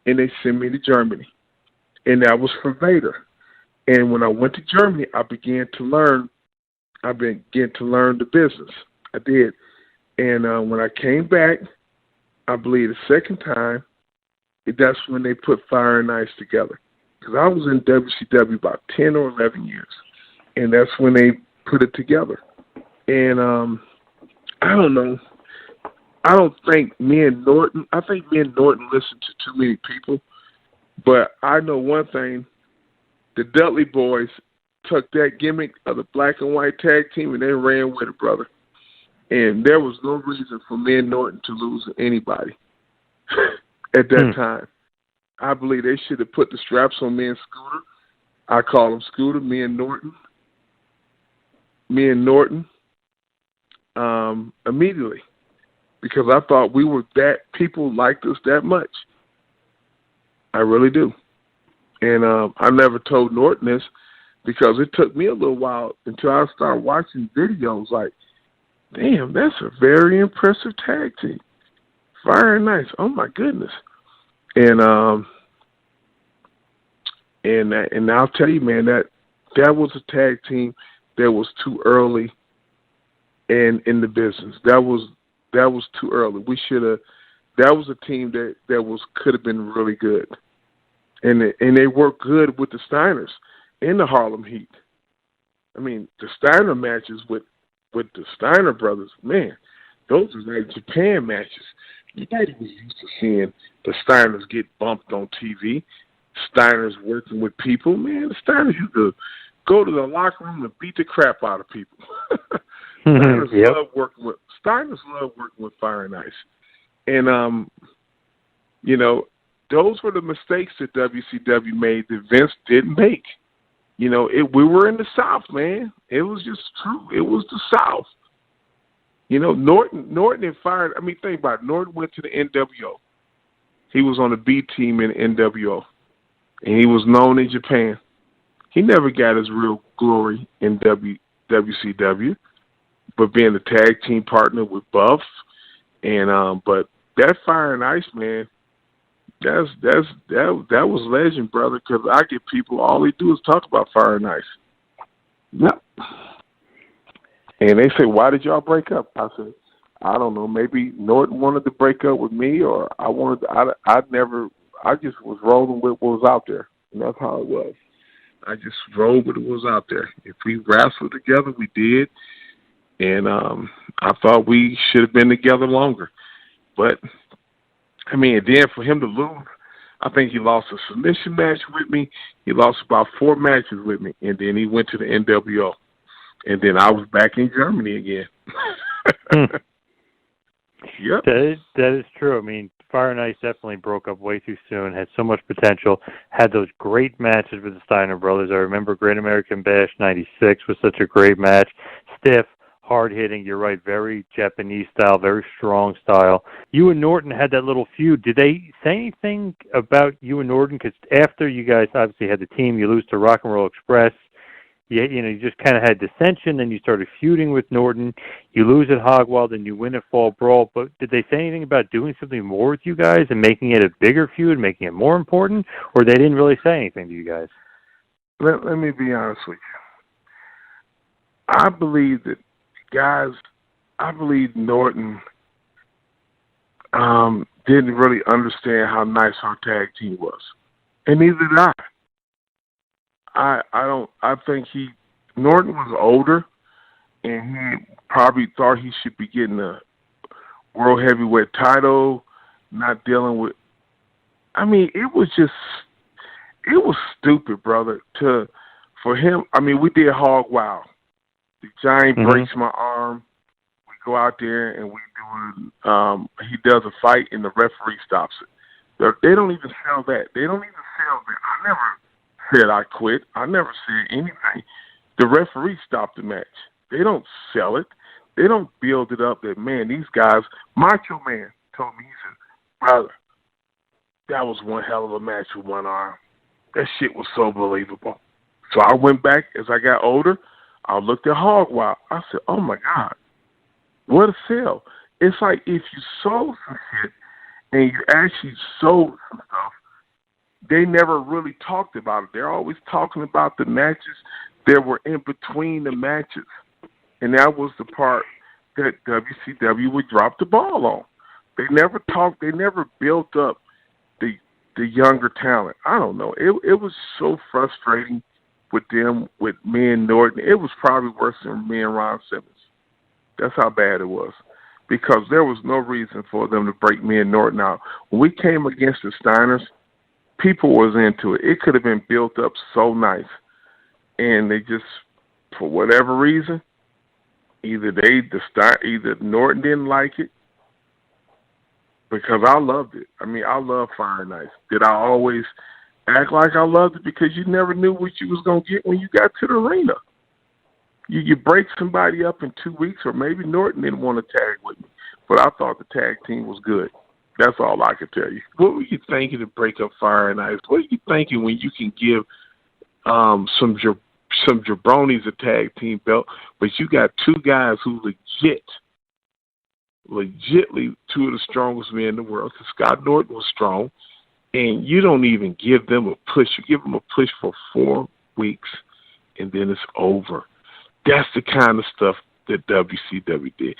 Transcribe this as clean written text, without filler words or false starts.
and they sent me to Germany, and that was for Vader. And when I went to Germany, I began to learn. I began to learn the business. I did, and when I came back, I believe the second time, that's when they put Fire and Ice together. Because I was in WCW about 10 or 11 years, and that's when they put it together. And I don't know. I don't think me and Norton listen to too many people. But I know one thing. The Dudley Boys took that gimmick of the black and white tag team and they ran with it, brother. And there was no reason for me and Norton to lose to anybody at that time. I believe they should have put the straps on me and Scooter. I call him Scooter, me and Norton. Immediately. Because I thought we were that, people liked us that much. I really do. And I never told Norton this because it took me a little while until I started watching videos like, damn, that's a very impressive tag team. Fire and Ice. Oh, my goodness. And I'll tell you, man, that was a tag team that was too early in the business. That was too early. We should have. That was a team that could have been really good, and they worked good with the Steiners in the Harlem Heat. I mean, the Steiner matches with the Steiner brothers, man, those are like Japan matches. Nobody was used to seeing the Steiners get bumped on TV. Steiners working with people, man. The Steiners used to go to the locker room and beat the crap out of people. Steiners love working with Fire and Ice, and those were the mistakes that WCW made that Vince didn't make. We were in the South, man. It was just true. It was the South. Norton and Fire. I mean, think about it. Norton went to the NWO. He was on the B team in NWO, and he was known in Japan. He never got his real glory in WCW, but being the tag team partner with Buff, and but that Fire and Ice, man, that was legend, brother. Because I get people, all they do is talk about Fire and Ice. Yep. And they say, "Why did y'all break up?" I said, "I don't know. Maybe Norton wanted to break up with me, or I wanted. I just was rolling with what was out there, and that's how it was. I just rolled with what was out there. If we wrestled together, we did, and I thought we should have been together longer. But I mean, then for him to lose, I think he lost a submission match with me. He lost about 4 matches with me, and then he went to the NWO. And then I was back in Germany again." Yep. That is true. I mean, Fire and Ice definitely broke up way too soon, had so much potential, had those great matches with the Steiner brothers. I remember Great American Bash 96 was such a great match. Stiff, hard-hitting, you're right, very Japanese style, very strong style. You and Norton had that little feud. Did they say anything about you and Norton? Because after you guys obviously had the team, you lose to Rock and Roll Express. You just kind of had dissension, then you started feuding with Norton. You lose at Hogwild, and you win at Fall Brawl. But did they say anything about doing something more with you guys and making it a bigger feud, making it more important, or they didn't really say anything to you guys? Let me be honest with you. I believe that, guys, Norton didn't really understand how nice our tag team was, and neither did I. I think Norton was older, and he probably thought he should be getting a world heavyweight title, not dealing with. I mean, it was stupid, brother. For him, I mean, we did Hog Wild. The Giant breaks my arm. We go out there and we do. He does a fight, and the referee stops it. They don't even sell that. I never said I quit. I never said anything. The referee stopped the match. They don't sell it. They don't build it up that, man, these guys, Macho Man told me, he said, "Brother, that was one hell of a match with one arm. That shit was so believable." So I went back as I got older. I looked at Hog Wild. I said, "Oh my God, what a sell." It's like if you sold some shit and you actually sold some stuff, they never really talked about it. They're always talking about the matches that were in between the matches. And that was the part that WCW would drop the ball on. They never talked, they never built up the younger talent. I don't know. It was so frustrating with them, with me and Norton. It was probably worse than me and Ron Simmons. That's how bad it was. Because there was no reason for them to break me and Norton out. When we came against the Steiners, people was into it. It could have been built up so nice. And they just, for whatever reason, either Norton didn't like it, because I loved it. I mean, I love Fire and Ice. Did I always act like I loved it? Because you never knew what you was going to get when you got to the arena. You break somebody up in 2 weeks, or maybe Norton didn't want to tag with me, but I thought the tag team was good. That's all I could tell you. What were you thinking to break up Fire and Ice? What are you thinking when you can give some jabronis a tag team belt, but you got two guys who legitly two of the strongest men in the world, because Scott Norton was strong, and you don't even give them a push. You give them a push for 4 weeks, and then it's over. That's the kind of stuff that WCW did.